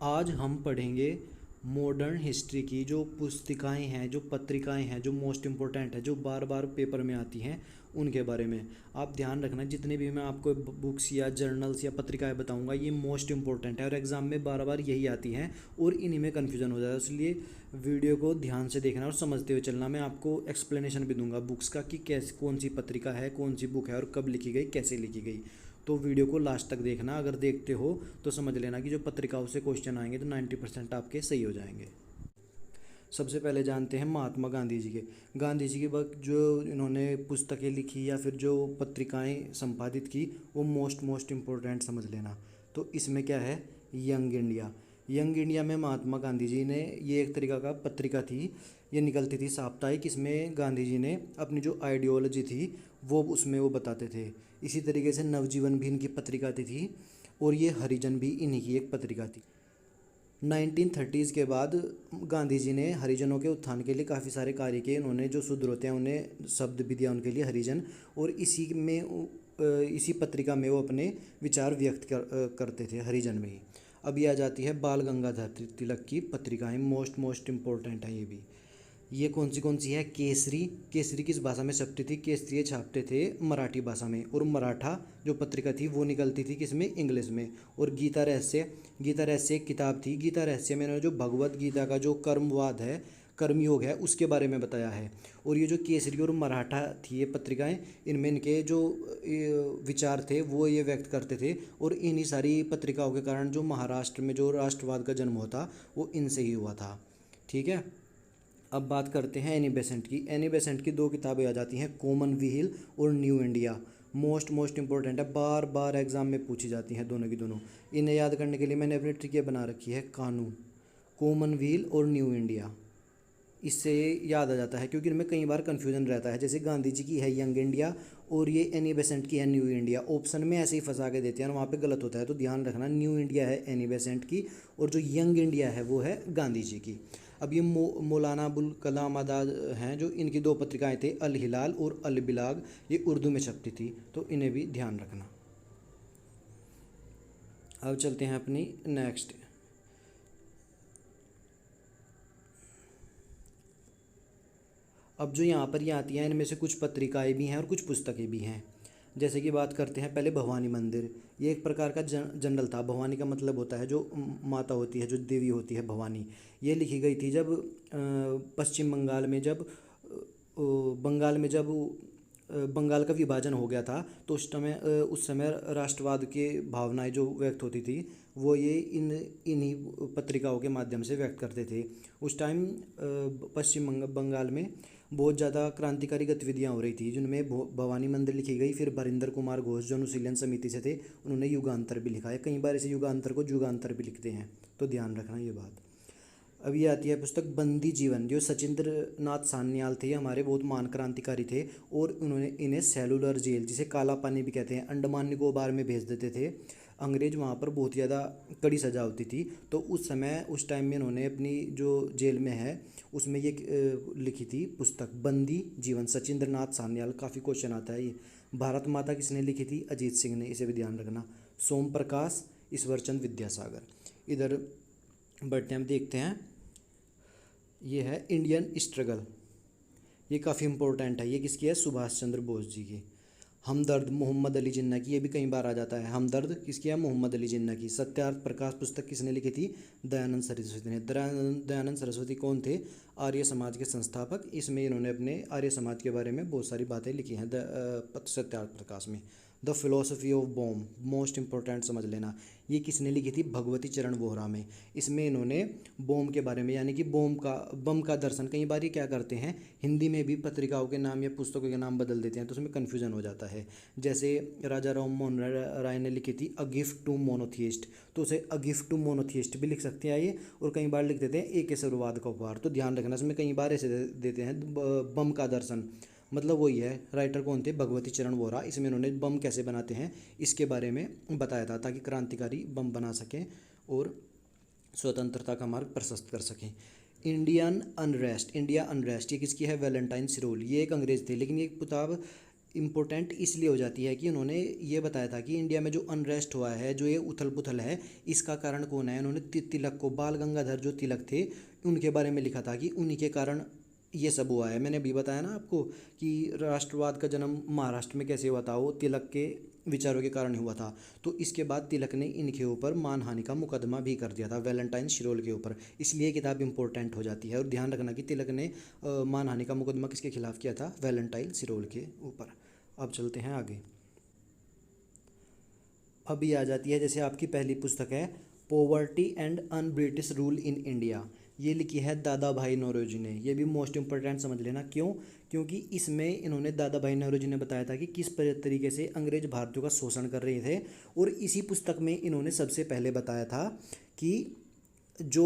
आज हम पढ़ेंगे मॉडर्न हिस्ट्री की जो पुस्तिकाएं हैं, जो पत्रिकाएं हैं, जो मोस्ट इम्पोर्टेंट है, जो बार बार पेपर में आती हैं, उनके बारे में। आप ध्यान रखना, जितने भी मैं आपको बुक्स या जर्नल्स या पत्रिकाएं बताऊंगा ये मोस्ट इम्पोर्टेंट है और एग्ज़ाम में बार बार यही आती हैं और इन्हीं में कन्फ्यूज़न हो जाता है। इसलिए वीडियो को ध्यान से देखना और समझते हुए चलना। मैं आपको एक्सप्लेनेशन भी दूंगा बुक्स का कि कैसे, कौन सी पत्रिका है, कौन सी बुक है और कब लिखी गई, कैसे लिखी गई। तो वीडियो को लास्ट तक देखना। अगर देखते हो तो समझ लेना कि जो पत्रिकाओं से क्वेश्चन आएंगे तो 90% आपके सही हो जाएंगे। सबसे पहले जानते हैं महात्मा गांधी जी के। गांधी जी के वक्त जो इन्होंने पुस्तकें लिखी या फिर जो पत्रिकाएं संपादित की वो मोस्ट इम्पोर्टेंट समझ लेना। तो इसमें क्या है, यंग इंडिया। यंग इंडिया में महात्मा गांधी जी ने, ये एक तरीका का पत्रिका थी, ये निकलती थी साप्ताहिक। इसमें गांधी जी ने अपनी जो आइडियोलॉजी थी वो उसमें वो बताते थे। इसी तरीके से नवजीवन भी इनकी पत्रिका थी और ये हरिजन भी इन्हीं की एक पत्रिका थी। 1930s के बाद गांधी जी ने हरिजनों के उत्थान के लिए काफ़ी सारे कार्य किए। उन्होंने जो शूद्र होते हैं उन्हें शब्द भी दिया उनके लिए हरिजन, और इसी पत्रिका में वो अपने विचार व्यक्त करते थे हरिजन में ही। अब ये आ जाती है बाल गंगाधर तिलक की पत्रिकाएं। मोस्ट इम्पोर्टेंट है ये भी। ये कौन सी है, केसरी। केसरी किस भाषा में छपती थी, केसरी छापते थे मराठी भाषा में, और मराठा जो पत्रिका थी वो निकलती थी किसमें, इंग्लिश में। और गीता रहस्य, गीता रहस्य एक किताब थी। गीता रहस्य में इन्होंने जो भगवत गीता का जो कर्मवाद है, कर्मयोग है, उसके बारे में बताया है। और ये जो केसरी और मराठा थी ये पत्रिकाएं, इनमें इनके जो विचार थे वो ये व्यक्त करते थे। और इन्हीं सारी पत्रिकाओं के कारण जो महाराष्ट्र में जो राष्ट्रवाद का जन्म होता वो इनसे ही हुआ था। ठीक है। अब बात करते हैं एनी बेसेंट की। एनी बेसेंट की दो किताबें आ जाती हैं, कॉमनवेल्थ और न्यू इंडिया। मोस्ट इम्पोर्टेंट है, बार बार एग्जाम में पूछी जाती हैं दोनों की दोनों। इन्हें याद करने के लिए मैंने अपनी ट्रिक बना रखी है, कानून, कॉमनवेल्थ और न्यू इंडिया। इससे याद आ जाता है क्योंकि इनमें कई बार कन्फ्यूजन रहता है। जैसे गांधी जी की है यंग इंडिया और ये एनी बेसेंट की है न्यू इंडिया। ऑप्शन में ऐसे ही फंसा के देते हैं और वहाँ पे गलत होता है, तो ध्यान रखना। न्यू इंडिया है एनी बेसेंट की और जो यंग इंडिया है वो है गांधी जी की। अब ये मौलाना अबुल कलाम आज़ाद हैं, जो इनकी दो पत्रिकाएं थे, अल हिलाल और अल बिलाग, ये उर्दू में छपती थी, तो इन्हें भी ध्यान रखना। अब चलते हैं अपनी नेक्स्ट। अब जो यहाँ पर ये आती हैं इनमें से कुछ पत्रिकाएं भी हैं और कुछ पुस्तकें भी हैं। जैसे कि बात करते हैं पहले भवानी मंदिर। ये एक प्रकार का जनरल था। भवानी का मतलब होता है जो माता होती है, जो देवी होती है, भवानी। ये लिखी गई थी जब पश्चिम बंगाल में जब बंगाल का विभाजन हो गया था, तो उस समय राष्ट्रवाद के भावनाएं जो व्यक्त होती थी वो ये इन्हीं पत्रिकाओं के माध्यम से व्यक्त करते थे। उस टाइम पश्चिम बंगाल में बहुत ज़्यादा क्रांतिकारी गतिविधियां हो रही थी, जिनमें भवानी मंदिर लिखी गई। फिर भरिंदर कुमार घोष जो अनुशीलन समिति से थे, उन्होंने युगांतर भी लिखा है। कई बार इसे युगांतर को जुगांतर भी लिखते हैं, तो ध्यान रखना ये बात। अब ये आती है पुस्तक बंदी जीवन। जो सचिंद्र नाथ सान्याल थे, हमारे बहुत महान क्रांतिकारी थे, और उन्होंने इन्हें सेलुलर जेल, जिसे काला पानी भी कहते हैं, अंडमान निकोबार में भेज देते थे अंग्रेज। वहाँ पर बहुत ज़्यादा कड़ी सज़ा होती थी। तो उस टाइम में इन्होंने अपनी जो जेल में है उसमें ये लिखी थी पुस्तक बंदी जीवन, सचिंद्र नाथ सान्याल। काफ़ी क्वेश्चन आता है ये। भारत माता किसने लिखी थी, अजीत सिंह ने, इसे भी ध्यान रखना। सोम प्रकाश, ईश्वरचंद विद्यासागर। इधर बढ़ते हम देखते हैं, ये है इंडियन स्ट्रगल। ये काफ़ी इंपॉर्टेंट है। ये किसकी है, सुभाष चंद्र बोस जी की। हमदर्द, मोहम्मद अली जिन्ना की। ये भी कई बार आ जाता है। हमदर्द किसकी है, मोहम्मद अली जिन्ना की। सत्यार्थ प्रकाश पुस्तक किसने लिखी थी, दयानंद सरस्वती ने। दयानंद सरस्वती कौन थे, आर्य समाज के संस्थापक। इसमें इन्होंने अपने आर्य समाज के बारे में बहुत सारी बातें लिखी हैं सत्यार्थ प्रकाश में। The philosophy of bomb, most important समझ लेना। ये किसने लिखी थी, भगवती चरण वोहरा में। इसमें इन्होंने बॉम्ब के बारे में, यानी कि बम का दर्शन। कई बार ये क्या करते हैं, हिंदी में भी पत्रिकाओं के नाम या पुस्तकों के नाम बदल देते हैं, तो उसमें कन्फ्यूजन हो जाता है। जैसे राजा राम मोहन राय ने लिखी थी अ गिफ्ट टू मोनोथियस्ट, तो उसे अ गिफ्ट टू मोनोथियस्ट भी लिख सकते हैं ये। और कई बार लिख देते हैं एक सर्ववाद का उपहार, तो ध्यान रखना। इसमें कई बार ऐसे देते हैं बम का दर्शन, मतलब वही है। राइटर कौन थे, भगवती चरण वोहरा। इसमें इन्होंने बम कैसे बनाते हैं इसके बारे में बताया था, ताकि क्रांतिकारी बम बना सकें और स्वतंत्रता का मार्ग प्रशस्त कर सकें। इंडिया अनरेस्ट, ये किसकी है, वैलेंटाइन सिरोल। ये एक अंग्रेज थे, लेकिन ये किताब इम्पोर्टेंट इसलिए हो जाती है कि उन्होंने ये बताया था कि इंडिया में जो अनरेस्ट हुआ है, जो ये उथल पुथल है, इसका कारण कौन है। उन्होंने तिलक को, बाल गंगाधर जो तिलक थे, उनके बारे में लिखा था कि उन्हीं के कारण ये सब हुआ है। मैंने अभी बताया ना आपको कि राष्ट्रवाद का जन्म महाराष्ट्र में कैसे हुआ था, वो तिलक के विचारों के कारण हुआ था। तो इसके बाद तिलक ने इनके ऊपर मानहानि का मुकदमा भी कर दिया था, वैलेंटाइन शिरोल के ऊपर। इसलिए किताब इंपॉर्टेंट हो जाती है। और ध्यान रखना कि तिलक ने मानहानि का मुकदमा किसके खिलाफ किया था, वैलेंटाइन शिरोल के ऊपर। अब चलते हैं आगे। अभी आ जाती है जैसे आपकी पहली पुस्तक है poverty and un British rule in India. ये लिखी है दादा भाई नौरोजी ने। ये भी मोस्ट इंपॉर्टेंट समझ लेना। क्यों? क्योंकि इसमें इन्होंने, दादा भाई नौरोजी ने बताया था कि किस तरीके से अंग्रेज भारतीयों का शोषण कर रहे थे। और इसी पुस्तक में इन्होंने सबसे पहले बताया था कि जो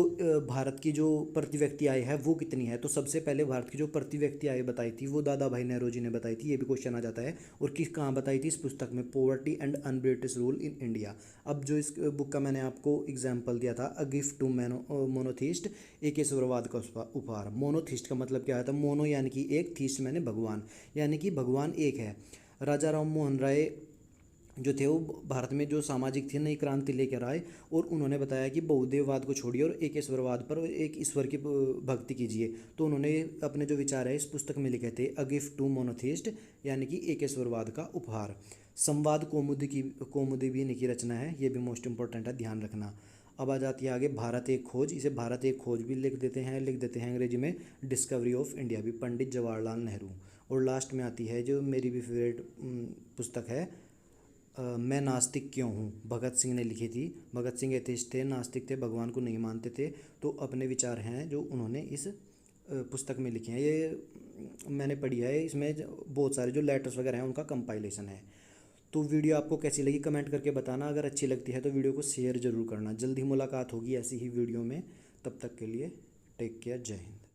भारत की जो प्रति व्यक्ति आय है वो कितनी है। तो सबसे पहले भारत की जो प्रति व्यक्ति आय बताई थी वो दादा भाई नेहरू जी ने बताई थी। ये भी क्वेश्चन आ जाता है। और किस कहाँ बताई थी? इस पुस्तक में, poverty and un British rule in India. अब जो इस बुक का मैंने आपको एग्जाम्पल दिया था, अ गिफ्ट टू मोनोथिस्ट, एकेश्वरवाद का उपहार। मोनोथिस्ट का मतलब क्या होता है? मोनो यानी कि एक, थीस्ट मैंने भगवान, यानी कि भगवान एक है। राजा राम मोहन राय जो थे वो भारत में जो सामाजिक थे नई क्रांति लेकर आए। और उन्होंने बताया कि बहुदेववाद को छोड़िए और एक ईश्वरवाद पर, एक ईश्वर की भक्ति कीजिए। तो उन्होंने अपने जो विचार है इस पुस्तक में लिखे थे, अ गिफ्ट टू मोनोथिस्ट, यानी कि एक ईश्वरवाद का उपहार। संवाद कौमुदी भी इनकी रचना है। ये भी मोस्ट इंपॉर्टेंट है, ध्यान रखना। अब आ जाती है आगे भारत एक खोज। इसे भारत एक खोज भी लिख देते हैं अंग्रेजी में, डिस्कवरी ऑफ इंडिया भी, पंडित जवाहरलाल नेहरू। और लास्ट में आती है जो मेरी भी फेवरेट पुस्तक है, मैं नास्तिक क्यों हूँ, भगत सिंह ने लिखी थी। भगत सिंह एथिस्ट थे, नास्तिक थे, भगवान को नहीं मानते थे। तो अपने विचार हैं जो उन्होंने इस पुस्तक में लिखे हैं। ये मैंने पढ़ी है। इसमें बहुत सारे जो लेटर्स वगैरह हैं उनका कंपाइलेशन है। तो वीडियो आपको कैसी लगी कमेंट करके बताना। अगर अच्छी लगती है तो वीडियो को शेयर ज़रूर करना। जल्दी मुलाकात होगी ऐसी ही वीडियो में। तब तक के लिए टेक केयर, जय हिंद।